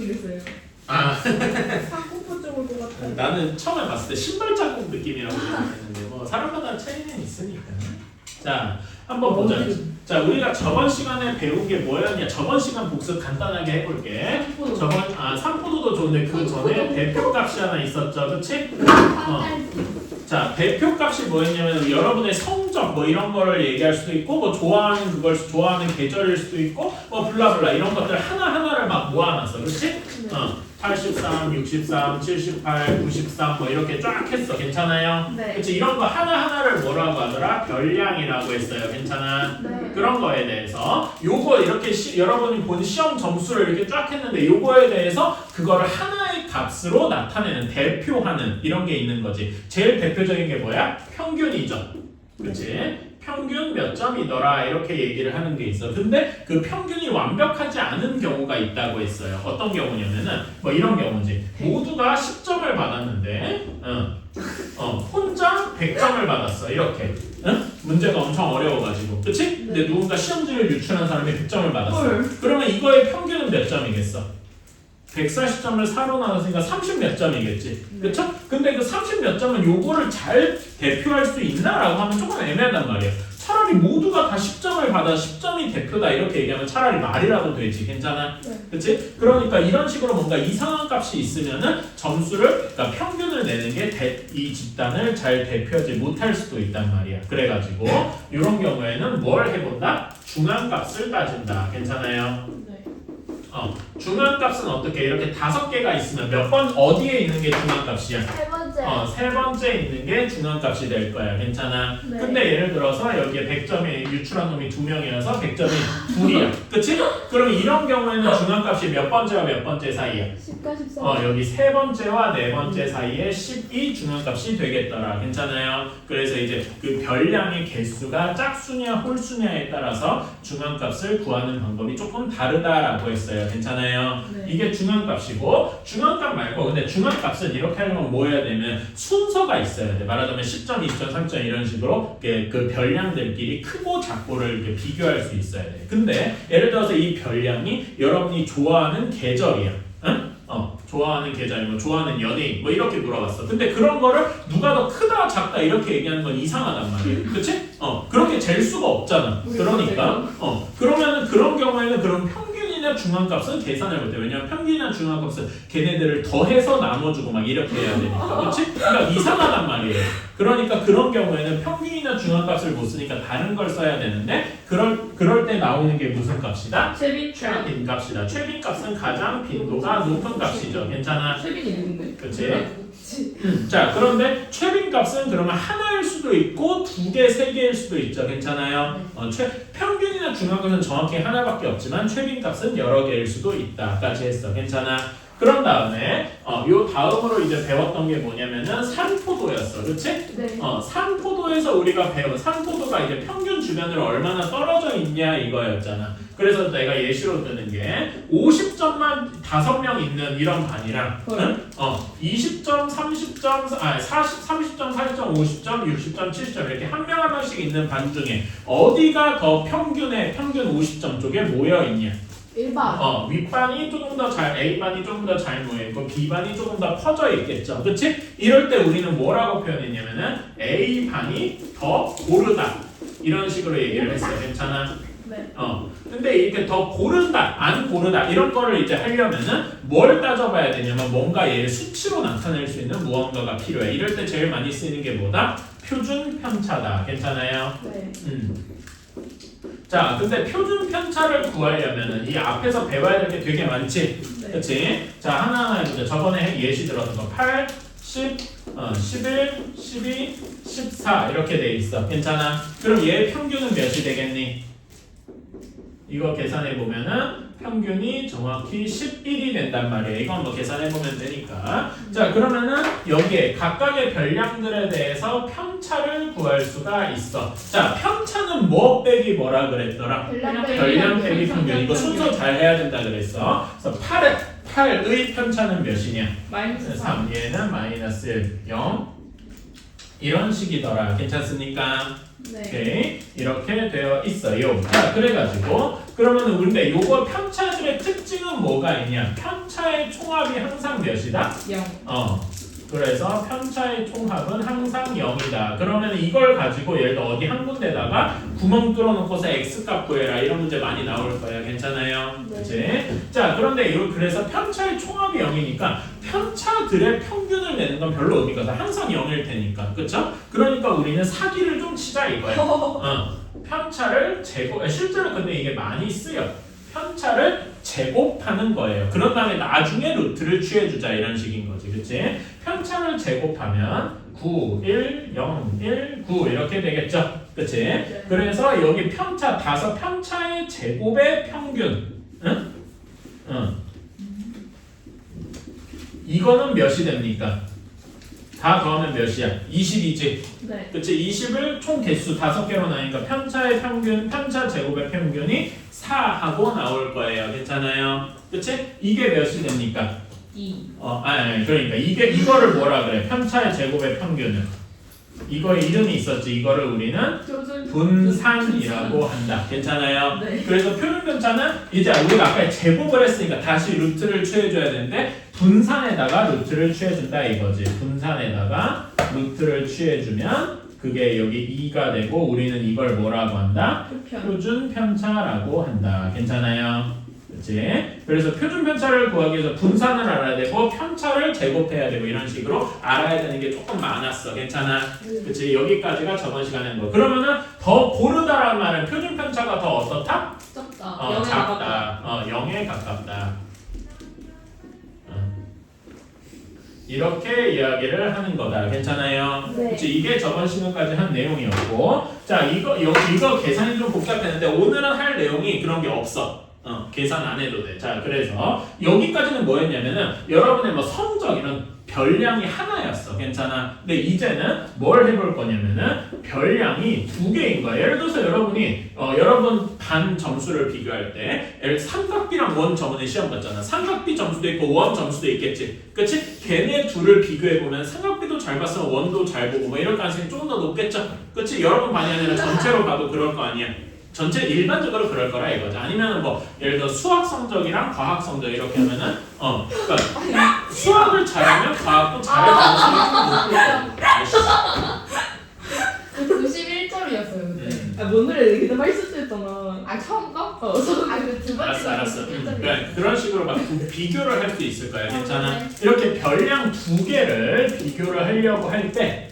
느낌이었어요. 아 상코포 쪽을 것 같아요. 나는 처음에 봤을 때 신발 자국 느낌이라고 생각했는데 뭐 사람마다 차이는 있으니까. 자 한번 보자. 자 우리가 저번 시간에 배운 게 뭐였냐? 저번 시간 복습 간단하게 해볼게. 저번 삼포도도 좋은데 그 전에 대표값이 하나 있었죠, 그렇지? 자 대표값이 뭐였냐면 여러분의 성적 뭐 이런 거를 얘기할 수도 있고 뭐 좋아하는 그걸 좋아하는 계절일 수도 있고 뭐 블라블라 이런 것들 하나 하나를 막 모아놨어, 그렇지? 83, 63, 78, 93 뭐 이렇게 쫙 했어. 괜찮아요? 네. 그치? 이런 거 하나하나를 뭐라고 하더라? 별량이라고 했어요. 괜찮아? 네. 그런 거에 대해서 요거 이렇게 여러분이 본 시험 점수를 이렇게 쫙 했는데 요거에 대해서 그거를 하나의 값으로 나타내는 대표하는 이런 게 있는 거지. 제일 대표적인 게 뭐야? 평균이죠. 그치? 평균 몇 점이더라 이렇게 얘기를 하는 게 있어. 근데 그 평균이 완벽하지 않은 경우가 있다고 했어요. 어떤 경우냐면은 뭐 이런 경우지. 모두가 10점을 받았는데 혼자 100점을 받았어. 이렇게. 문제가 엄청 어려워가지고. 그치? 근데 누군가 시험지를 유출한 사람이 100점을 받았어. 그러면 이거의 평균은 몇 점이겠어? 140점을 4로 나눴으니까 30 몇 점이겠지. 그쵸? 근데 그 30 몇 점은 요거를 잘 대표할 수 있나라고 하면 조금 애매하단 말이야. 차라리 모두가 다 10점을 받아 10점이 대표다 이렇게 얘기하면 차라리 말이라도 되지. 괜찮아? 그치? 그러니까 이런 식으로 뭔가 이상한 값이 있으면은 점수를, 그러니까 평균을 내는 게 이 집단을 잘 대표하지 못할 수도 있단 말이야. 그래가지고 이런 경우에는 뭘 해본다? 중앙값을 따진다. 괜찮아요? 중앙값은 어떻게 이렇게 5개가 있으면 몇 번 어디에 있는 게 중앙값이야? 세 번째. 세 번째 있는 게 중앙값이 될 거야. 괜찮아? 네. 근데 예를 들어서 여기에 100점에 유출한 놈이 2명이어서 100점이 2이야. 그치? 그럼 이런 경우에는 중앙값이 몇 번째와 몇 번째 사이야? 10과 14. 여기 세 번째와 네 번째 사이에 10이 중앙값이 되겠더라. 괜찮아요? 그래서 이제 그 별량의 개수가 짝수냐 홀수냐에 따라서 중앙값을 구하는 방법이 조금 다르다라고 했어요. 괜찮아요? 네. 이게 중앙값이고 중앙값 말고 근데 중앙값은 이렇게 하려면 뭐 해야 되면 순서가 있어야 돼. 말하자면 10점, 20점, 30점 이런 식으로 그 별량들끼리 크고 작고를 이렇게 비교할 수 있어야 돼. 근데 예를 들어서 이 별량이 여러분이 좋아하는 계절이야. 응? 좋아하는 계절, 뭐 좋아하는 연예인, 뭐 이렇게 물어봤어. 근데 그런 거를 누가 더 크다, 작다 이렇게 얘기하는 건 이상하단 말이야. 그치? 그렇게 잴 수가 없잖아. 그러니까, 그러면은 그런 경우에는 그런 평균이나 중앙값은 계산을 못해. 왜냐면 평균이나 중앙값은 걔네들을 더해서 나눠주고 막 이렇게 해야 되니까. 그치? 그러니까 이상하단 말이에요. 그러니까 그런 경우에는 평균이나 중앙값을 못 쓰니까 다른 걸 써야 되는데 그럴 때 나오는 게 무슨 값이다? 최빈 값이다. 최빈 값은 가장 빈도가 높은 값이죠. 괜찮아? 최빈이 누군데? 그치? 자, 그런데 최빈 값은 그러면 하나일 수도 있고 2개, 3개일 수도 있죠. 괜찮아요? 평균이나 중앙값은 정확히 하나밖에 없지만 최빈 값은 여러 개일 수도 있다까지 했어. 괜찮아? 그런 다음에 요 다음으로 이제 배웠던 게 뭐냐면은 산포도였어. 그치? 네. 산포도에서 우리가 배운 산포도가 이제 평균 주변으로 얼마나 떨어져 있냐 이거였잖아. 그래서 내가 예시로 드는 게 50점만 5명 있는 이런 반이랑 20점, 30점, 30점, 40점, 50점, 60점, 70점 이렇게 한 명 한 명씩 있는 반 중에 어디가 더 평균 50점 쪽에 모여 있냐? 1반. 윗반이 조금 더 A반이 조금 더 잘 모여있고 B반이 조금 더 퍼져 있겠죠. 그치? 이럴 때 우리는 뭐라고 표현했냐면은 A반이 더 고르다. 이런 식으로 얘기를 했어요. 괜찮아? 네. 근데 이렇게 더 고른다, 안 고르다 이런 거를 이제 하려면은 뭘 따져봐야 되냐면 뭔가 얘를 수치로 나타낼 수 있는 무언가가 필요해. 이럴 때 제일 많이 쓰이는 게 뭐다? 표준 편차다. 괜찮아요? 네. 자, 근데 표준 편차를 구하려면은 이 앞에서 배워야 될 게 되게 많지? 네. 그치? 자, 하나하나 해보자. 저번에 예시 들었던 거 8, 10, 11, 12, 14 이렇게 돼 있어. 괜찮아? 그럼 얘 평균은 몇이 되겠니? 이거 계산해 보면은 평균이 정확히 11이 된단 말이에요. 이거 한번 계산해 보면 되니까. 자, 그러면은 여기에 각각의 별량들에 대해서 편차를 구할 수가 있어. 자, 편차는 뭐 빼기 뭐라 그랬더라? 별량 빼기 평균. 이거 순서 잘 해야 된다 그랬어. 그래서 8의 편차는 몇이냐? 마이너스 3. 3. 얘는 마이너스 0. 이런 식이더라. 괜찮습니까? 네. 오케이. 이렇게 되어 있어요. 자, 그래가지고 그러면 우리가 요거 편차들의 특징은 뭐가 있냐? 편차의 총합이 항상 몇이다? 0. 그래서 편차의 총합은 항상 0이다. 그러면 이걸 가지고 예를 들어 어디 한 군데다가 구멍 뚫어놓고서 x값 구해라 이런 문제 많이 나올 거예요. 괜찮아요? 네. 그치? 자, 그런데 그래서 편차의 총합이 0이니까 편차들의 평균을 내는 건 별로 의미가 없어. 항상 0일 테니까. 그쵸? 그러니까 우리는 사기를 좀 치자 이거예요. 편차를 실제로 근데 이게 많이 쓰여. 편차를 제곱하는 거예요. 그런 다음에 나중에 루트를 취해주자 이런 식인 거지, 그치? 편차를 제곱하면 9, 1, 0, 1, 9 이렇게 되겠죠, 그치? 네. 그래서 여기 편차, 편차의 제곱의 평균, 응? 이거는 몇이 됩니까? 다 더하면 몇이야? 20이지. 네. 그치? 20을 총 개수 5개로 나니까 편차의 평균, 편차 제곱의 평균이 4하고 나올 거예요. 괜찮아요? 그치? 이게 몇이 됩니까? 2. 그러니까 이거를 뭐라 그래? 편차의 제곱의 평균을. 이거에 이름이 있었지. 이거를 우리는 분산이라고 한다. 괜찮아요? 네. 그래서 표준 편차는 이제 우리가 아까 제곱을 했으니까 다시 루트를 취해줘야 되는데 분산에다가 루트를 취해준다 이거지. 분산에다가 루트를 취해주면 그게 여기 2가 되고 우리는 이걸 뭐라고 한다? 표준 편차라고 한다. 괜찮아요? 그치? 그래서 표준 편차를 구하기 위해서 분산을 알아야 되고 편차를 제곱해야 되고 이런 식으로 알아야 되는 게 조금 많았어. 괜찮아? 그치? 여기까지가 저번 시간에 한 거. 그러면은 더 고르다라는 말은 표준 편차가 더 어떻다? 작다. 작다. 0에 가깝다. 이렇게 이야기를 하는 거다. 괜찮아요? 네. 그치? 이게 저번 시간까지 한 내용이었고, 자, 이거 계산이 좀 복잡했는데 오늘은 할 내용이 그런 게 없어. 계산 안 해도 돼. 자, 그래서 여기까지는 뭐였냐면은 여러분의 뭐 성적 이런 별량이 하나였어. 괜찮아? 근데 이제는 뭘 해볼 거냐면은 별량이 2개인 거야. 예를 들어서 여러분이 여러분 반 점수를 비교할 때 삼각비랑 원 저번에 시험 봤잖아. 삼각비 점수도 있고 원 점수도 있겠지. 그치? 걔네 둘을 비교해보면 삼각비도 잘 봤으면 원도 잘 보고 뭐 이럴 가능성이 조금 더 높겠죠? 그치? 여러분 반이 아니라 전체로 봐도 그럴 거 아니야. 전체 일반적으로 그럴 거라 이거죠. 아니면 뭐 예를 들어 수학 성적이랑 과학 성적 이렇게 하면은 그러니까 수학을 잘하면 과학도 잘할 가능성이 높고. 91점이었어요 그때. 뭔 노래 그때 말실수했잖아. 처음 거? 그두 번째. 알았어. 그러니까 그런 식으로 막 비교를 할 수 있을 거야. 괜찮아? 이렇게 별량 2개를 비교를 하려고 할 때,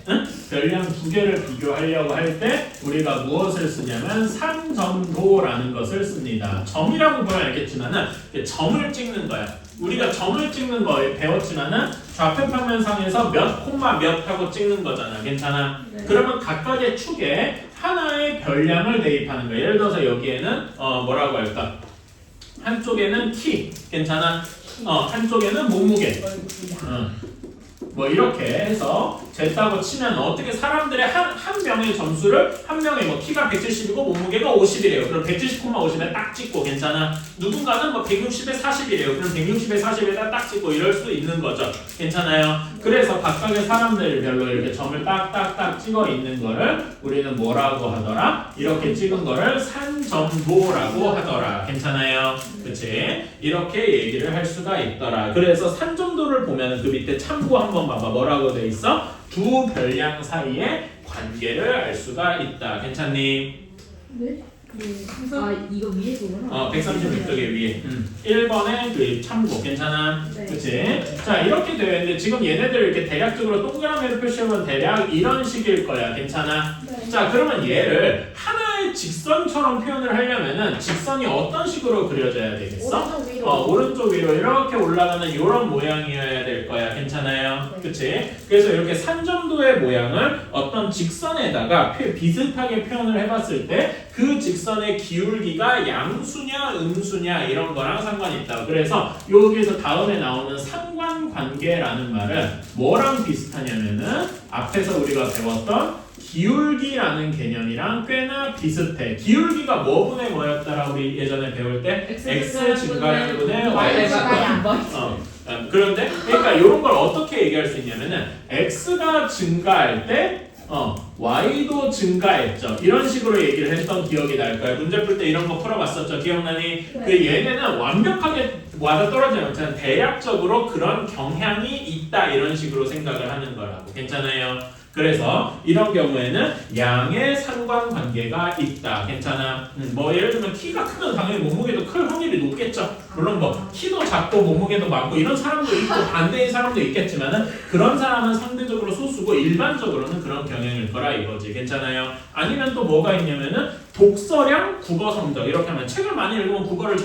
별량 2개를 비교하려고 할 때 우리가 무엇을 쓰냐면 산점도라는 것을 씁니다. 점이라고 보면 알겠지만은 점을 찍는 거야. 우리가 점을 찍는 거 배웠지만은 좌표 평면상에서 몇 콤마 몇 하고 찍는 거잖아. 괜찮아? 네. 그러면 각각의 축에 하나의 별량을 대입하는 거야. 예를 들어서 여기에는 뭐라고 할까? 한쪽에는 키, 괜찮아? 한쪽에는 몸무게. 뭐 이렇게 해서 쟀다고 치면 어떻게 사람들의 한 명의 점수를 한 명의 뭐 키가 170이고 몸무게가 50이래요. 그럼 170,50에 딱 찍고 괜찮아. 누군가는 뭐 160에 40이래요. 그럼 160에 40에다 딱 찍고 이럴 수 있는 거죠. 괜찮아요. 그래서 각각의 사람들별로 이렇게 점을 딱딱딱 찍어 있는 거를 우리는 뭐라고 하더라? 이렇게 찍은 거를 산점도라고 하더라. 괜찮아요. 그치? 이렇게 얘기를 할 수가 있더라. 그래서 산점도를 보면 그 밑에 참고 한번 봐봐. 뭐라고 돼 있어? 두 별량 사이의 관계를 알 수가 있다. 괜찮니? 네? 이거 위에 거구나. 136쪽에 위에 1번에 그 참고. 괜찮아? 네. 그치? 자, 이렇게 되어 있는데 지금 얘네들 이렇게 대략적으로 동그라미로 표시하면 대략 이런 식일 거야. 괜찮아? 네. 자, 그러면 얘를 하나의 직선처럼 표현을 하려면은 직선이 어떤 식으로 그려져야 되겠어? 오른쪽 위로. 오른쪽 위로 이렇게 올라가는 이런 모양이어야 될 거야. 괜찮아요? 네. 그치? 그래서 이렇게 산점도의 모양을 어떤 직선에다가 비슷하게 표현을 해봤을 때 그 직선의 기울기가 양수냐 음수냐 이런 거랑 상관이 있다. 그래서 여기에서 다음에 나오는 상관관계라는 말은 뭐랑 비슷하냐면은 앞에서 우리가 배웠던 기울기라는 개념이랑 꽤나 비슷해. 기울기가 뭐분의 뭐였더라 우리 예전에 배울 때? x 증가량분의 y 증가량. 그런데 그러니까 이런 걸 어떻게 얘기할 수 있냐면은 x가 증가할 때 y도 증가했죠. 이런 식으로 얘기를 했던 기억이 날 거예요. 문제 풀 때 이런 거 풀어봤었죠. 기억나니? 그 얘네는 완벽하게 맞아떨어지지 않지만 대략적으로 그런 경향이 있다 이런 식으로 생각을 하는 거라고. 괜찮아요? 그래서 이런 경우에는 양의 상관관계가 있다. 괜찮아? 뭐 예를 들면 키가 크면 당연히 몸무게도 클 확률이 높겠죠. 물론 뭐 키도 작고 몸무게도 많고 이런 사람도 있고 반대인 사람도 있겠지만은 그런 사람은 상대적으로 소수고 일반적으로는 그런 경향일 거라 이거지. 괜찮아요? 아니면 또 뭐가 있냐면은 독서량, 국어 성적 이렇게 하면 책을 많이 읽으면 국어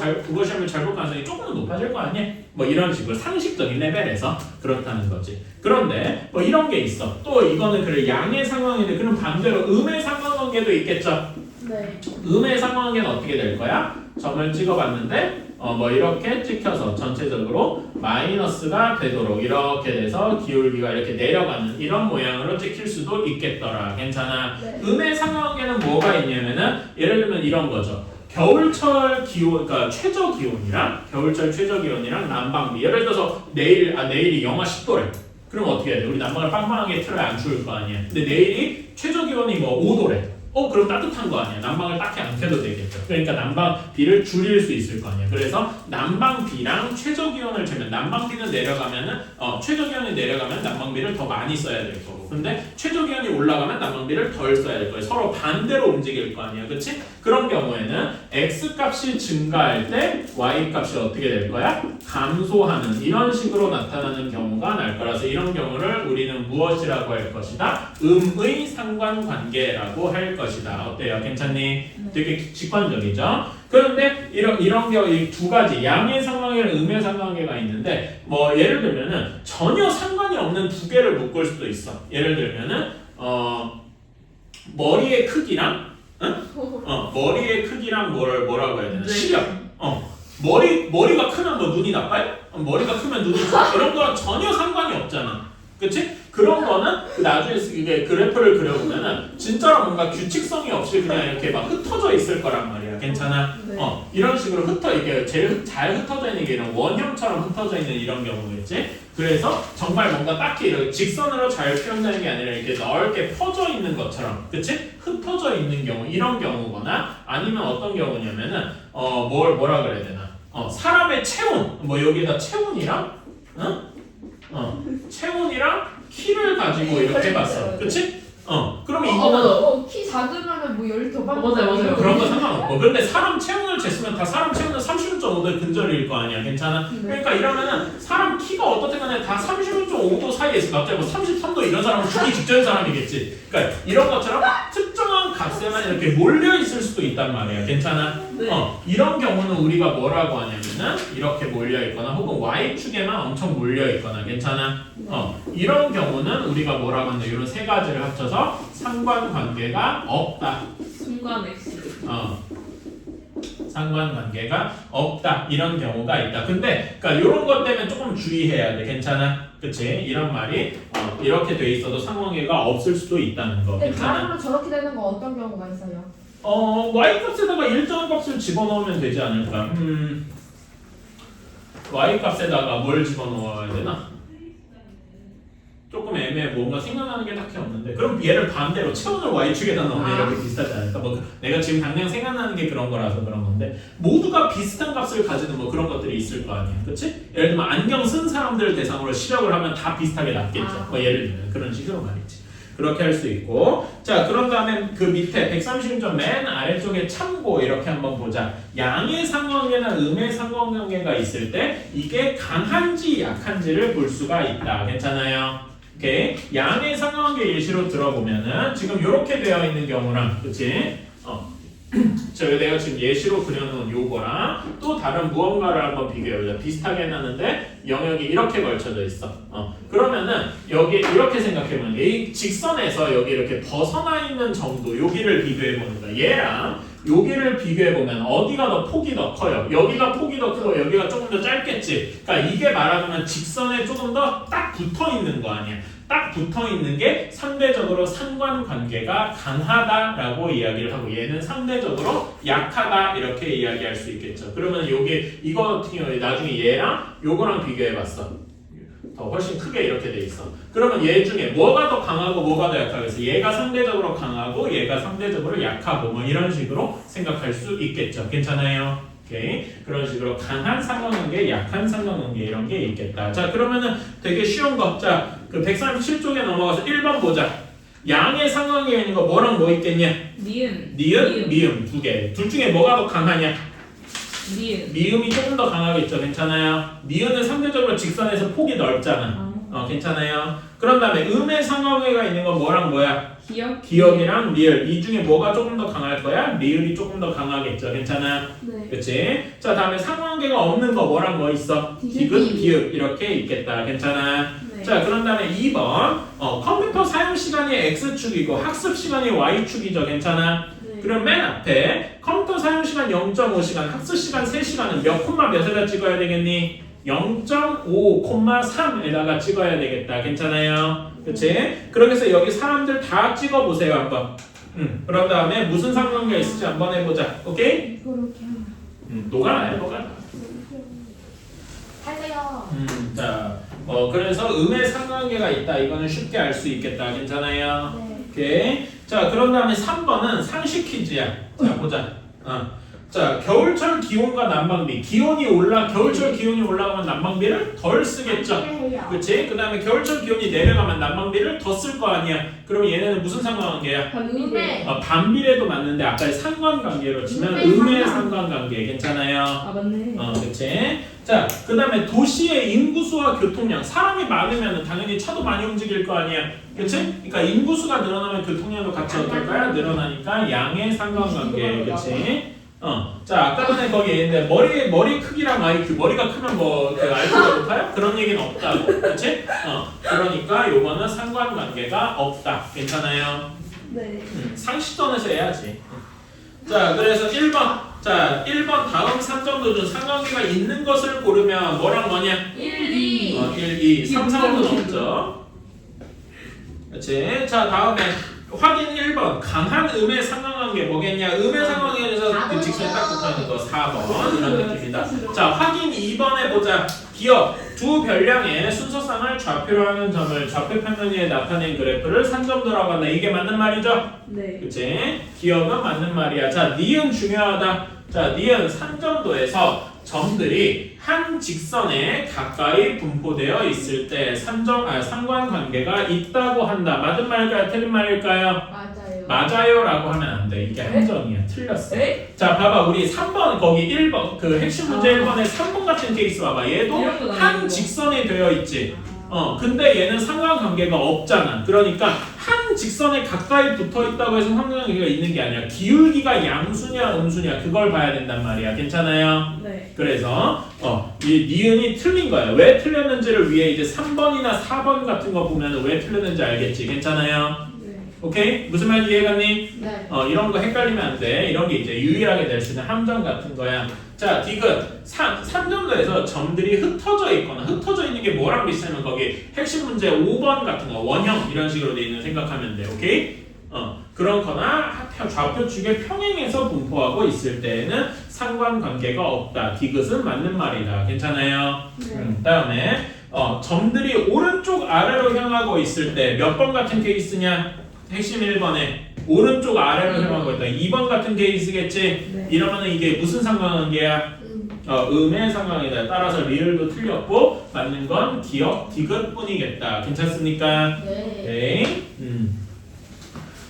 시험을 잘 볼 가능성이 조금은 높아질 거 아니야? 뭐 이런 식으로 상식적인 레벨에서 그렇다는 거지. 그런데 뭐 이런 게 있어. 또 이거는 그래 양의 상관관계. 그럼 반대로 음의 상관관계도 있겠죠. 네. 음의 상관관계는 어떻게 될 거야? 점을 찍어봤는데 뭐 이렇게 찍혀서 전체적으로 마이너스가 되도록 이렇게 돼서 기울기가 이렇게 내려가는 이런 모양으로 찍힐 수도 있겠더라. 괜찮아? 네. 음의 상관관계는 뭐가 있냐면은 예를 들면 이런 거죠. 겨울철 기온, 그러니까 최저 기온이랑 겨울철 최저 기온이랑 난방비. 예를 들어서 내일이 영하 10도래. 그럼 어떻게 해야 돼? 우리 난방을 빵빵하게 틀어야 안 추울 거 아니야. 근데 내일이 최저 기온이 뭐 5도래. 그럼 따뜻한 거 아니야. 난방을 딱히 안 켜도 되겠죠. 그러니까 난방비를 줄일 수 있을 거 아니야. 그래서 난방비랑 최저기온을 재면 난방비는 내려가면은 최저기온이 내려가면 난방비를 더 많이 써야 될 거고. 근데 최저기온이 올라가면 난방비를 덜 써야 될 거예요. 서로 반대로 움직일 거 아니야. 그렇지? 그런 경우에는 x 값이 증가할 때 y 값이 어떻게 될 거야? 감소하는 이런 식으로 나타나는 경우가 날 거라서 이런 경우를 우리는 무엇이라고 할 것이다? 음의 상관관계라고 할 것이다. 어때요? 괜찮니? 되게 직관적이죠? 그런데 이런 경우 이 두 가지 양의 상관관계랑 음의 상관관계가 있는데 뭐 예를 들면은 전혀 상관이 없는 두 개를 묶을 수도 있어. 예를 들면은 머리의 크기랑 머리의 크기랑 뭐라고 해야 되나? 시력. 머리가 크면 뭐 눈이 나빠요? 머리가 크면 눈이 나빠. 이런 거 전혀 상관이 없잖아. 그치? 그런 거는 나중에 이게 그래프를 그려보면은 진짜로 뭔가 규칙성이 없이 그냥 이렇게 막 흩어져 있을 거란 말이야. 괜찮아? 네. 이런 식으로 이게 제일 잘 흩어져 있는 게 이런 원형처럼 흩어져 있는 이런 경우겠지? 그래서 정말 뭔가 딱히 이렇게 직선으로 잘 표현되는 게 아니라 이렇게 넓게 퍼져 있는 것처럼, 그치? 흩어져 있는 경우, 이런 경우거나 아니면 어떤 경우냐면은 뭐라 그래야 되나? 사람의 체온, 뭐 여기다 체온이랑 체온이랑 키를 가지고 이렇게 봤어. 그치? 그러면 이거는 키 작으면은 뭐 열이 더 많이 맞아요. 그런 거 상관없고. 근데 사람 체온을 쟀으면 다 사람 체온은 36.5도 근절일 거 아니야. 괜찮아? 그러니까 이러면은 사람 키가 어떻든 간에 다 36.5도 사이에 있어. 갑자기 뭐 33도 이런 사람은 죽기 직전인 사람이겠지. 그러니까 이런 것처럼 특정한 값에만 이렇게 몰려 있을 수도 있단 말이야. 괜찮아? 네. 이런 경우는 우리가 뭐라고 하냐면은 이렇게 몰려 있거나 혹은 y축에만 엄청 몰려 있거나. 괜찮아? 이런 경우는 우리가 뭐라고 하는데 이런 세 가지를 합쳐서 상관관계가 없다. 순간 X. 상관관계가 없다. 이런 경우가 있다. 근데 그러니까 이런 것 때문에 조금 주의해야 돼. 괜찮아? 그치? 이런 말이 이렇게 돼 있어도 상관관계가 없을 수도 있다는 거. 근데 괜찮아? 가로로 저렇게 되는 건 어떤 경우가 있어요? y값에다가 일정한 값을 집어넣으면 되지 않을까? y값에다가 뭘 집어넣어야 되나? 조금 애매해. 뭔가 생각나는 게 딱히 없는데. 그럼 얘를 반대로 체온을 y축에다 넣으면 이렇게 비슷하지 않을까? 뭐 내가 지금 당장 생각나는 게 그런 거라서 그런 건데 모두가 비슷한 값을 가지는 뭐 그런 것들이 있을 거 아니야. 그치? 예를 들면 안경 쓴 사람들 대상으로 시력을 하면 다 비슷하게 낮겠죠. 뭐 예를 들면 그런 식으로 말이지. 그렇게 할 수 있고. 자, 그런 다음에 그 밑에 136점 맨 아래쪽에 참고 이렇게 한번 보자. 양의 상관관계나 음의 상관관계가 있을 때 이게 강한지 약한지를 볼 수가 있다. 괜찮아요? 오케이. 양의 상관관계 예시로 들어보면은 지금 이렇게 되어 있는 경우랑, 그치? 내가 지금 예시로 그려놓은 요거랑 또 다른 무언가를 한번 비교해보자. 비슷하게 해놨는데 영역이 이렇게 걸쳐져 있어. 그러면은 여기 이렇게 생각해보면 이 직선에서 여기 이렇게 벗어나 있는 정도, 여기를 비교해보는 거야. 얘랑 여기를 비교해보면 어디가 더 폭이 더 커요? 여기가 폭이 더 크고 여기가 조금 더 짧겠지. 그러니까 이게 말하자면 직선에 조금 더 딱 붙어있는 거 아니야. 딱 붙어있는 게 상대적으로 상관관계가 강하다라고 이야기를 하고 얘는 상대적으로 약하다 이렇게 이야기할 수 있겠죠. 그러면 이거 같은 경우에 나중에 얘랑 요거랑 비교해봤어. 더 훨씬 크게 이렇게 돼 있어. 그러면 얘 중에 뭐가 더 강하고 뭐가 더 약하겠어? 얘가 상대적으로 강하고 얘가 상대적으로 약하고 뭐 이런 식으로 생각할 수 있겠죠. 괜찮아요? 오케이. 그런 식으로 강한 상관관계, 약한 상관관계 이런 게 있겠다. 자, 그러면은 되게 쉬운 거. 자, 그 137쪽에 넘어가서 1번 보자. 양의 상관관계에 있는 거 뭐랑 뭐 있겠냐? 니은. 니은, 미음 두 개. 둘 중에 뭐가 더 강하냐? 니은. 미음이 조금 더 강하겠죠. 괜찮아요? 니은은 상대적으로 직선에서 폭이 넓잖아. 괜찮아요? 그런 다음에 음의 상관관계가 있는 건 뭐랑 뭐야? 기억. 기억이랑 리을. 이 중에 뭐가 조금 더 강할 거야? 리을이 조금 더 강하겠죠. 괜찮아? 네. 그치? 자, 다음에 상관관계가 없는 거 뭐랑 뭐 있어? 디귿, 기읍 이렇게 있겠다. 괜찮아? 네. 자, 그런 다음에 2번 컴퓨터 사용 시간이 X축이고 학습 시간이 Y축이죠. 괜찮아? 네. 그럼 맨 앞에 컴퓨터 사용 시간 0.5시간, 학습 시간 3시간은 몇 콤마 몇에다 찍어야 되겠니? 0.5,3에다가 찍어야 되겠다. 괜찮아요? 그치? 그렇게 해서 여기 사람들 다 찍어보세요. 한번. 그런 다음에 무슨 상관계가 있을지 한번 해보자. 오케이? 이렇게 하면. 녹아나요? 녹아나. 하세요. 자, 그래서 음의 상관계가 있다. 이거는 쉽게 알 수 있겠다. 괜찮아요? 네. 오케이. 자, 그런 다음에 3번은 상식 퀴즈야. 자, 보자. 자, 겨울철 기온과 난방비. 겨울철 기온이 올라가면 난방비를 덜 쓰겠죠. 해요. 그치? 그 다음에 겨울철 기온이 내려가면 난방비를 더 쓸 거 아니야. 그러면 얘네는 무슨 상관관계야? 음의 반비례도 맞는데 아까 상관관계로 치면 음의 음의 상관. 상관관계. 괜찮아요? 아 맞네. 그치? 자, 그 다음에 도시의 인구수와 교통량. 사람이 많으면 당연히 차도 많이 움직일 거 아니야. 그치? 그러니까 인구수가 늘어나면 교통량도 같이 어떨 거야? 늘어나니까 양의 상관관계. 그치? 자, 아까 전에 거기 있는데 머리 크기랑 IQ, 머리가 크면 뭐 그 IQ가 높아요? 그런 얘기는 없다고. 그치? 그러니까 요거는 상관관계가 없다. 괜찮아요? 네. 상식선에서 해야지. 자, 그래서 1번. 자, 1번 다음 3점도 중 상관관계가 있는 것을 고르면 뭐랑 뭐냐? 1, 2. 1, 2, 3, 4도 넘죠. 그치? 자, 다음에 확인 1번. 강한 음의 상관관계 뭐겠냐? 음의 상관관계에서 그 직선이 딱 붙어있는 거 4번 이런 느낌이다. 자, 확인 2번에 보자. 기억. 두 별량의 순서상을 좌표로 하는 점을 좌표 평면위에 나타낸 그래프를 산점도라고 한다. 이게 맞는 말이죠? 네. 그치? 기억은 맞는 말이야. 자, 니은 중요하다. 자, 니은 산점도에서 점들이 한 직선에 가까이 분포되어 있을 때 상관관계가 있다고 한다. 맞은 말일까요? 틀린 말일까요? 맞아요. 맞아요라고 하면 안 돼. 이게 한 점이야. 틀렸어. 에? 자, 봐봐. 우리 3번 거기 1번 그 핵심 문제 1번에 3번 같은 케이스 봐봐. 얘도 이런 거 한 나오는 직선에 되어 있지. 근데 얘는 상관관계가 없잖아. 그러니까 한 직선에 가까이 붙어 있다고 해서 상관관계가 있는 게 아니야. 기울기가 양수냐 음수냐 그걸 봐야 된단 말이야. 괜찮아요? 네. 그래서 이 니은이 틀린 거야. 왜 틀렸는지를 위해 이제 3번이나 4번 같은 거 보면 왜 틀렸는지 알겠지. 괜찮아요? 네. 오케이? 무슨 말인지 이해갔니? 네. 이런 거 헷갈리면 안 돼. 이런 게 이제 유일하게 될 수 있는 함정 같은 거야. 자, 디귿. 산점도에서 점들이 흩어져 있거나 흩어져 있는 게 뭐랑 비슷하면 거기 핵심 문제 5번 같은 거 원형 이런 식으로 돼 있는 생각하면 돼. 오케이? 그렇거나 좌표 축에 평행해서 분포하고 있을 때에는 상관관계가 없다. 디귿은 맞는 말이다. 괜찮아요? 네. 다음에 점들이 오른쪽 아래로 향하고 있을 때 몇 번 같은 케이스냐? 핵심 1번에 오른쪽 아래로 향하고 있다. 2번 같은 케이스겠지? 네. 이러면은 이게 무슨 상관관계야? 음의 상관관계다. 따라서 리을도 틀렸고 맞는 건 기억, 디귿 뿐이겠다. 괜찮습니까? 네. 네.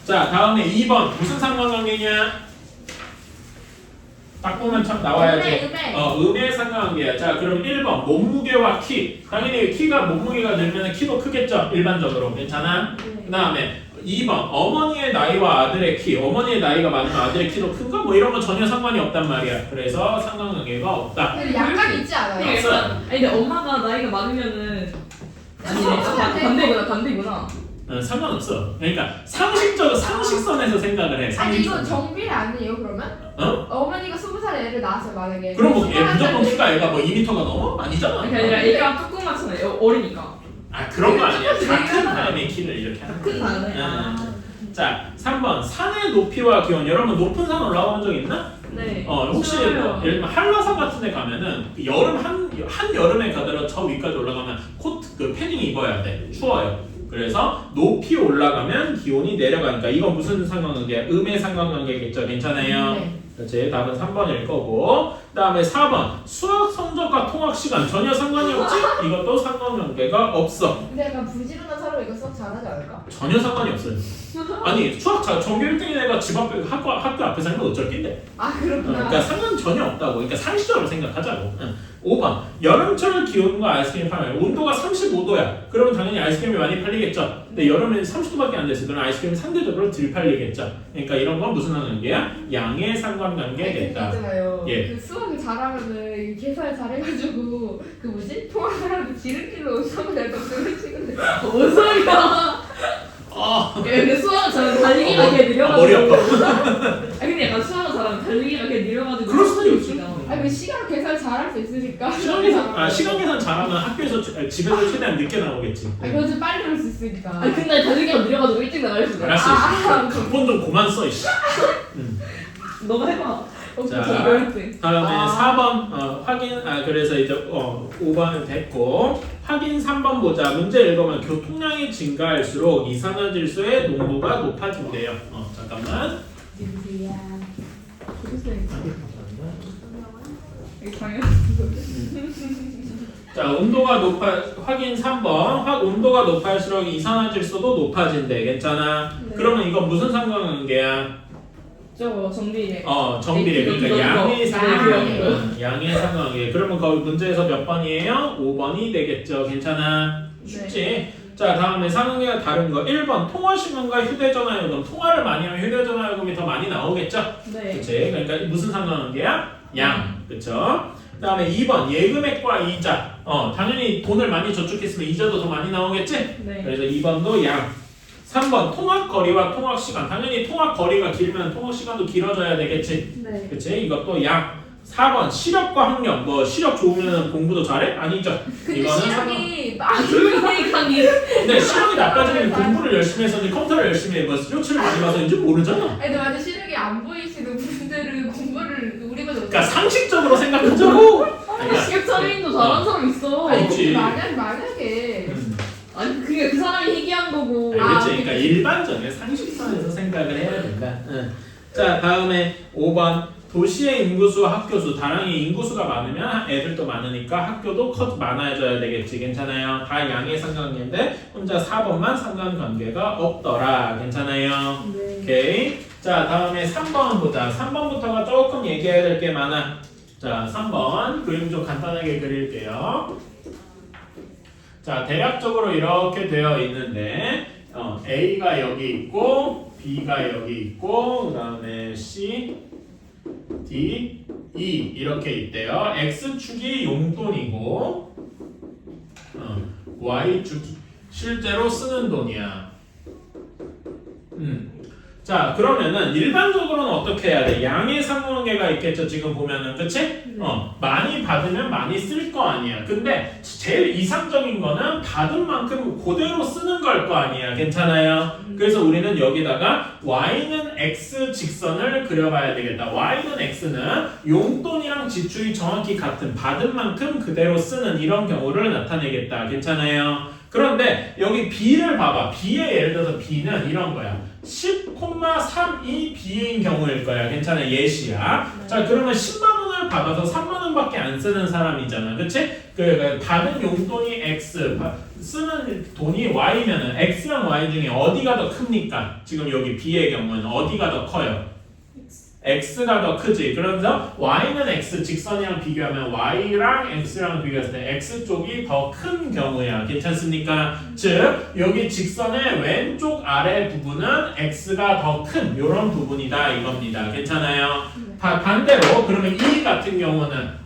자, 다음에 2번 무슨 상관관계냐? 딱 보면 참 나와야지. 음의 상관관계야. 자, 그럼 1번 몸무게와 키. 당연히 키가 몸무게가 늘면 키도 크겠죠. 일반적으로. 괜찮아? 그 다음에 2번 어머니의 나이와 아들의 키. 어머니의 나이가 많으면 아들의 키도 큰가? 뭐 이런 건 전혀 상관이 없단 말이야. 그래서 상관관계가 없다. 근데 약간 있지 않아요? 네, 약간, 아니 근데 엄마가 나이가 많으면은 아니네. 반대구나. 상관없어. 그러니까 상식선에서 생각을 해. 아니 이거 상식선. 정비례 아니에요 그러면? 어머니가 20살에 애를 낳았어요 만약에. 그럼 뭐 얘 21살 무조건 때 키가 얘가 뭐 2m가 넘어? 아니잖아. 그게 아니라 애가 조그맣잖아요. 어리니까. 그런 거 아니야. 다 큰 사람의 키를 이렇게 하는 큰 거야. 다네. 자, 3번 산의 높이와 기온. 여러분 높은 산 올라온 적 있나? 네. 혹시 뭐 싫어요. 예를 들면 한라산 같은 데 가면은 여름 한 여름에 가더라도 저 위까지 올라가면 코트 그 팬 옷은 입어야 돼. 추워요. 그래서 높이 올라가면 기온이 내려가니까 이건 무슨 상관관계야? 음의 상관관계겠죠. 괜찮아요? 네. 그렇지. 답은 3번일 거고. 그 다음에 4번 수학 성적과 통학 시간 전혀 상관이 없지? 이것도 상관관계가 없어. 근데 약간 부지런한 사람 이거 수업 잘하지 않을까? 전혀 상관이 없어요. 아니 수학 전교 1등인 애가 집 앞에 학교 앞에 살면 어쩔 낀데? 아 그렇구나. 그러니까 상관 전혀 없다고. 그러니까 상식적으로 생각하자고. 5번 여름철 기온과 아이스크림 팔면 온도가 35도야. 그러면 당연히 아이스크림이 많이 팔리겠죠. 근데 여름에는 30도밖에 안 됐을 때는 아이스크림이 상대적으로 덜 팔리겠죠. 그러니까 이런 건 무슨 관계야? 양의 상관관계겠다. 있잖아요. 예. 그 수학을 잘하면은 계산 잘해가지고 그 뭐지? 통화하라고 지름길로 수학을 잘 덕분에 치는데. 뭔 소리야? 근데 수학을 잘하면 달리기가 걔 느려가지고. 머리 아파. 근데 약간 수학을 잘하면 달리기가 걔 느려가지고. 그럴 수도 있지. 아니 그 시간 계산 잘할 수 있으니까. 시간 계산 잘하면 학교에서 집에서 최대한 늦게 나오겠지. 아니 그거 좀 빨리 올 수 있으니까. 아니 근데 달리기가 느려가지고 일찍 나갈 수도 있어. 알았어. 각본 좀 그만 써 이씨. 너가 해봐. 자, 다음에 다음에 4번 확인. 그래서 이제 5번은 됐고 확인 3번 보자. 문제 읽으면 교통량이 증가할수록 이산화질소의 농도가 높아진대요. 잠깐만. 자, 확인 3번. 온도가 높아질수록 이산화질소도 높아진대. 괜찮아? 네. 그러면 이건 무슨 상관관계야? 저거 정비례. 정비례. 그러니까 양의 상관관계. 네. 양의 상관관계. 그러면 거기 문제에서 몇 번이에요? 5번이 되겠죠. 괜찮아? 쉽지? 네. 자, 다음에 상관계가 다른 거. 1번 통화 시간과 휴대전화 요금. 통화를 많이 하면 휴대전화 요금이 더 많이 나오겠죠? 네. 그치? 그러니까 무슨 상관관계야? 양. 그쵸? 그 다음에 2번 예금액과 이자. 당연히 돈을 많이 저축했으면 이자도 더 많이 나오겠지? 네. 그래서 2번도 양. 3번 통학거리와 통학시간. 당연히 통학거리가 길면 통학시간도 길어져야 되겠지? 네. 그치? 이것도 양. 4번 시력과 학력. 시력 좋으면 공부도 잘해? 아니죠? 근데 이거는 시력이 근데 시력이 나빠지면 공부를 열심히 했었는지 컴퓨터를 열심히 해. 쇼츠를 많이 봐서인지 모르잖아. 아니 근데 완전 시력이 안 보이시는 분들은 공부를 우리보다 그러니까 상식적으로 생각하자고. 시력 장애인도 잘하는 사람 있어. 있지. 만약에 아니 그게 그 사람이 희귀한 거고. 그렇지. 그러니까 일반적인 상식선에서 생각을 해야 된다. 자, 다음에 5번. 도시의 인구수와 학교수. 다랑이 인구수가 많으면 애들도 많으니까 학교도 많아져야 되겠지. 괜찮아요? 다 양의 상관관계인데 혼자 4번만 상관관계가 없더라. 괜찮아요? 네. 오케이. 자, 다음에 3번 보자. 3번부터가 조금 얘기해야 될 게 많아. 자, 3번 그림 좀 간단하게 그릴게요. 자, 대략적으로 이렇게 되어 있는데 A가 여기 있고 B가 여기 있고 그 다음에 C, D, E 이렇게 있대요. X축이 용돈이고 Y축이 실제로 쓰는 돈이야. 자, 그러면은 일반적으로는 어떻게 해야 돼? 양의 상관관계가 있겠죠. 지금 보면은 그치? 많이 받으면 많이 쓸 거 아니야. 근데 제일 이상적인 거는 받은 만큼 그대로 쓰는 걸 거 아니야. 괜찮아요? 그래서 우리는 여기다가 Y는 X 직선을 그려봐야 되겠다. Y는 X는 용돈이랑 지출이 정확히 같은 받은 만큼 그대로 쓰는 이런 경우를 나타내겠다. 괜찮아요? 그런데 여기 B를 봐봐. B의 예를 들어서 B는 이런 거야. 10,32 B인 경우일 거야. 괜찮아? 예시야. 네. 자, 그러면 10만 원을 받아서 3만 원밖에 안 쓰는 사람이잖아. 그치? 받은 용돈이 X, 쓰는 돈이 Y면은 X랑 Y 중에 어디가 더 큽니까? 지금 여기 B의 경우는 어디가 더 커요? X가 더 크지. 그래서 Y는 X 직선이랑 비교하면 Y랑 X랑 비교했을 때 X 쪽이 더 큰 경우야. 괜찮습니까? 즉 여기 직선의 왼쪽 아래 부분은 X가 더 큰 이런 부분이다 이겁니다. 괜찮아요? 반대로 그러면 E 같은 경우는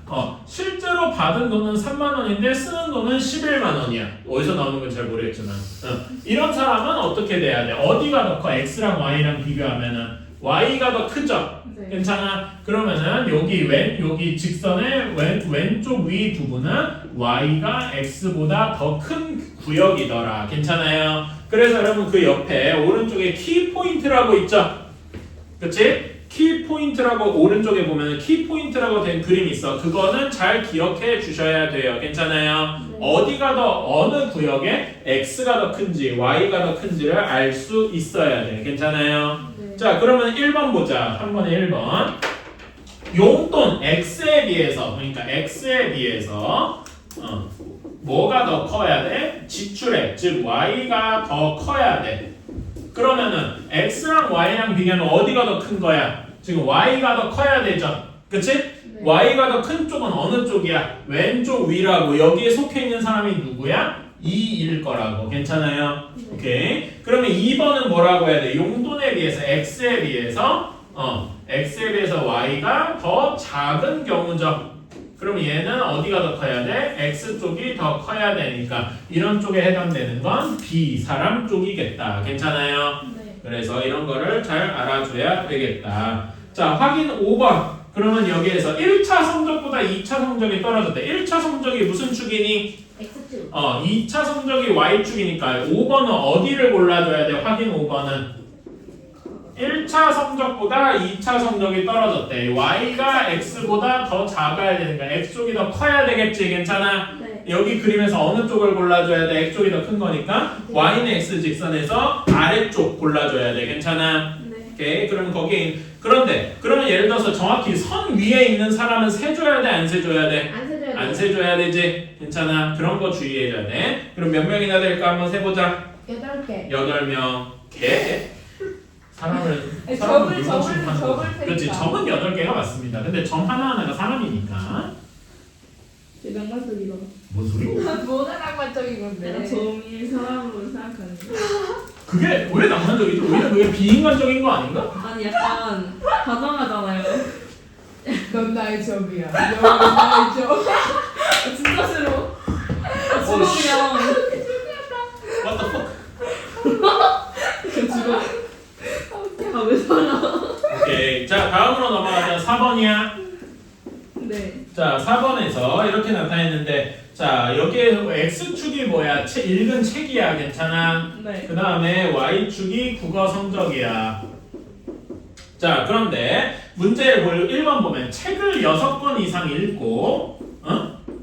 실제로 받은 돈은 3만 원인데 쓰는 돈은 11만 원이야. 어디서 나오는 건 잘 모르겠지만 이런 사람은 어떻게 돼야 돼? 어디가 더 커? X랑 Y랑 비교하면은 Y가 더 크죠? 네. 괜찮아? 그러면은 여기 직선의 왼쪽 위 부분은 Y가 X보다 더 큰 구역이더라. 괜찮아요? 그래서 여러분 그 옆에 오른쪽에 키 포인트라고 있죠? 그치? 키포인트라고 오른쪽에 보면 키포인트라고 된 그림이 있어. 그거는 잘 기억해 주셔야 돼요. 괜찮아요? 네. 어디가 더 어느 구역에 x가 더 큰지 y가 더 큰지를 알 수 있어야 돼. 괜찮아요? 네. 자 그러면 1번 보자. 한 번에 1번. 용돈 x에 비해서 그러니까 x에 비해서 뭐가 더 커야 돼? 지출액 즉 y가 더 커야 돼. 그러면은 x랑 y랑 비교하면 어디가 더 큰 거야? 지금 y가 더 커야 되죠. 그치? 네. y가 더 큰 쪽은 어느 쪽이야? 왼쪽 위라고. 여기에 속해 있는 사람이 누구야? 2일 거라고. 괜찮아요? 네. 오케이. 그러면 2번은 뭐라고 해야 돼? 용돈에 비해서 x에 비해서 x에 비해서 y가 더 작은 경우죠. 그럼 얘는 어디가 더 커야 돼? x 쪽이 더 커야 되니까 이런 쪽에 해당되는 건 B 사람 쪽이겠다. 괜찮아요? 네. 그래서 이런 거를 잘 알아줘야 되겠다. 자, 확인 5번. 그러면 여기에서 1차 성적보다 2차 성적이 떨어졌대. 1차 성적이 무슨 축이니? X축. 2차 성적이 Y축이니까 5번은 어디를 골라줘야 돼? 확인 5번은 1차 성적보다 2차 성적이 떨어졌대. Y가 X보다 더 작아야 되니까 X쪽이 더 커야 되겠지. 괜찮아? 네. 여기 그림에서 어느 쪽을 골라줘야 돼? X쪽이 더 큰 거니까 Y는 X 직선에서 아래쪽 골라줘야 돼. 괜찮아? 네. 오케이. 그럼 거기 그런데 그러면 예를 들어서 정확히 선 위에 있는 사람은 세줘야 돼? 안 세줘야 돼? 안 세줘야 안 돼. 세줘야 되지? 괜찮아. 그런 거 주의해줘야 돼. 그럼 몇 명이나 될까 한번 세보자. 8개. 8명. 개? 사람을 아니, 사람을 점을- 물건 점을- 취급하는 점을 거. 그렇지. 세니까. 점은 8개가 맞습니다. 근데 점 하나하나가 사람이니까. 낭만적이다. 뭔 소리야? 뭐는 낭만적인 건데. 내가 점이 사람으로 생각하는 거. 그게 왜 낭만적이죠? 오히려 그게 비인간적인 거 아닌가? 아니 약간 가정하잖아요. 넌 나의 점이야. 넌 나의 점. 진짜 싫어. 어, 씨. 그냥 What the fuck? 죽어. 아왜 살아? 오케이. 자, 다음으로 넘어가자. 4번이야. 네. 자, 4번에서 이렇게 나타냈는데 자, 여기에 X축이 뭐야? 읽은 책이야. 괜찮아? 네. 그 다음에 Y축이 국어 성적이야. 자, 그런데 문제를 1번 보면 책을 6권 이상 읽고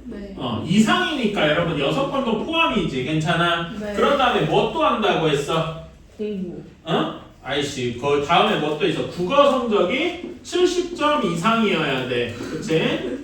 네. 이상이니까 여러분 6권도 포함이지. 괜찮아? 네. 그런 다음에 뭐 또 한다고 했어? 공부. 아이씨, 그 다음에 뭐 또 있어? 국어 성적이 70점 이상이어야 돼. 그치?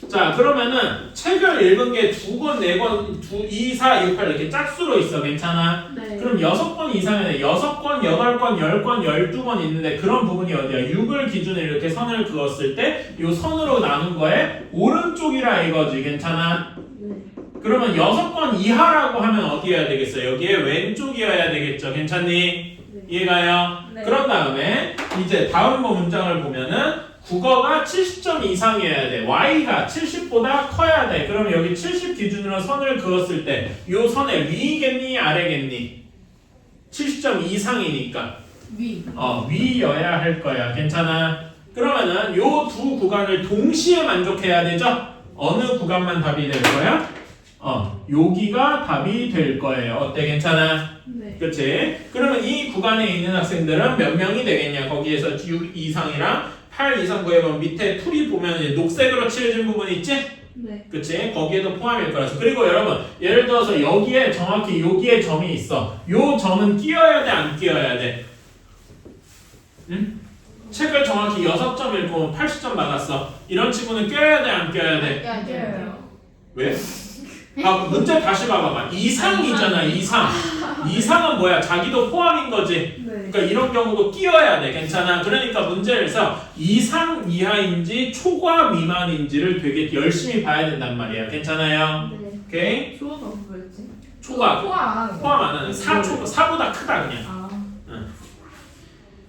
자, 그러면은 책을 읽은 게 2권, 4권, 2, 4, 6, 8 이렇게 짝수로 있어. 괜찮아? 네. 그럼 6권 이상에 6권, 8권, 10권, 12권 있는데 그런 부분이 어디야? 6을 기준으로 이렇게 선을 그었을 때 이 선으로 나눈 거에 오른쪽이라 이거지. 괜찮아? 네. 그러면 6권 이하라고 하면 어디여야 되겠어? 여기에 왼쪽이어야 되겠죠. 괜찮니? 네. 이해가요? 네. 그런 다음에 이제 다음 문장을 보면은 국어가 70점 이상이어야 돼. Y가 70보다 커야 돼. 그럼 여기 70 기준으로 선을 그었을 때 이 선의 위겠니? 아래겠니? 70점 이상이니까 위. 위여야 할 거야. 괜찮아? 그러면은 요 두 구간을 동시에 만족해야 되죠? 어느 구간만 답이 될 거야? 여기가 답이 될 거예요. 어때? 괜찮아? 네. 그치? 그러면 이 구간에 있는 학생들은 몇 명이 되겠냐? 거기에서 6 이상이랑 8 이상 구해보면 밑에 풀이 보면 이제 녹색으로 칠해진 부분 있지? 네. 그치? 거기에도 포함일 거라서. 그리고 여러분, 예를 들어서 여기에 정확히 여기에 점이 있어. 요 점은 끼어야 돼? 안 끼어야 돼? 응? 책을 정확히 6점 읽고 80점 받았어. 이런 친구는 껴야 돼? 안 껴야 돼? 야, 야. 왜? 문제 다시 봐봐봐. 이상이잖아, 이상. 이상은 뭐야? 자기도 포함인 거지. 네. 그러니까 이런 경우도 끼워야 돼. 괜찮아? 그러니까 문제에서 이상 이하인지 초과 미만인지를 되게 열심히 봐야 된단 말이야. 괜찮아요? 네. 오케이? 초가 뭐였지? 초과. 포함. 포함 안 하는 4보다 크다 그냥. 아.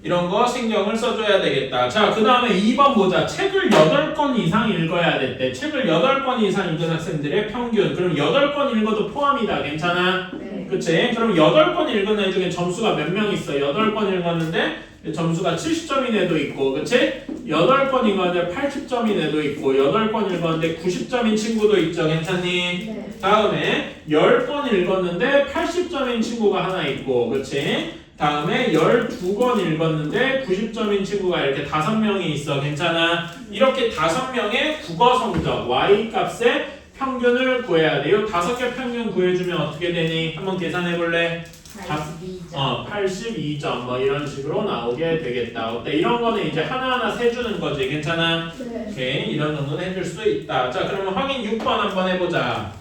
이런 거 신경을 써줘야 되겠다. 자, 그 다음에 2번 보자. 책을 8권 이상 읽어야 됐대. 책을 8권 이상 읽은 학생들의 평균. 그럼 8권 읽어도 포함이다. 괜찮아? 네. 그치? 그럼 8권 읽은 애 중에 점수가 몇 명 있어? 8권 읽었는데 점수가 70점인 애도 있고, 그치? 8권 읽었는데 80점인 애도 있고, 8권 읽었는데 90점인 친구도 있죠. 괜찮니? 네. 다음에 10권 읽었는데 80점인 친구가 하나 있고, 그치? 다음에 12번 읽었는데 90점인 친구가 이렇게 5명이 있어. 괜찮아? 이렇게 5명의 국어 성적 y 값의 평균을 구해야 돼요. 5개 평균 구해주면 어떻게 되니? 한번 계산해 볼래? 82점. 82점 뭐 이런 식으로 나오게 되겠다. 어때? 이런 거는 이제 하나하나 세주는 거지. 괜찮아? 네. 오케이. 이런 정도는 해줄 수 있다. 자, 그러면 확인 6번 한번 해보자.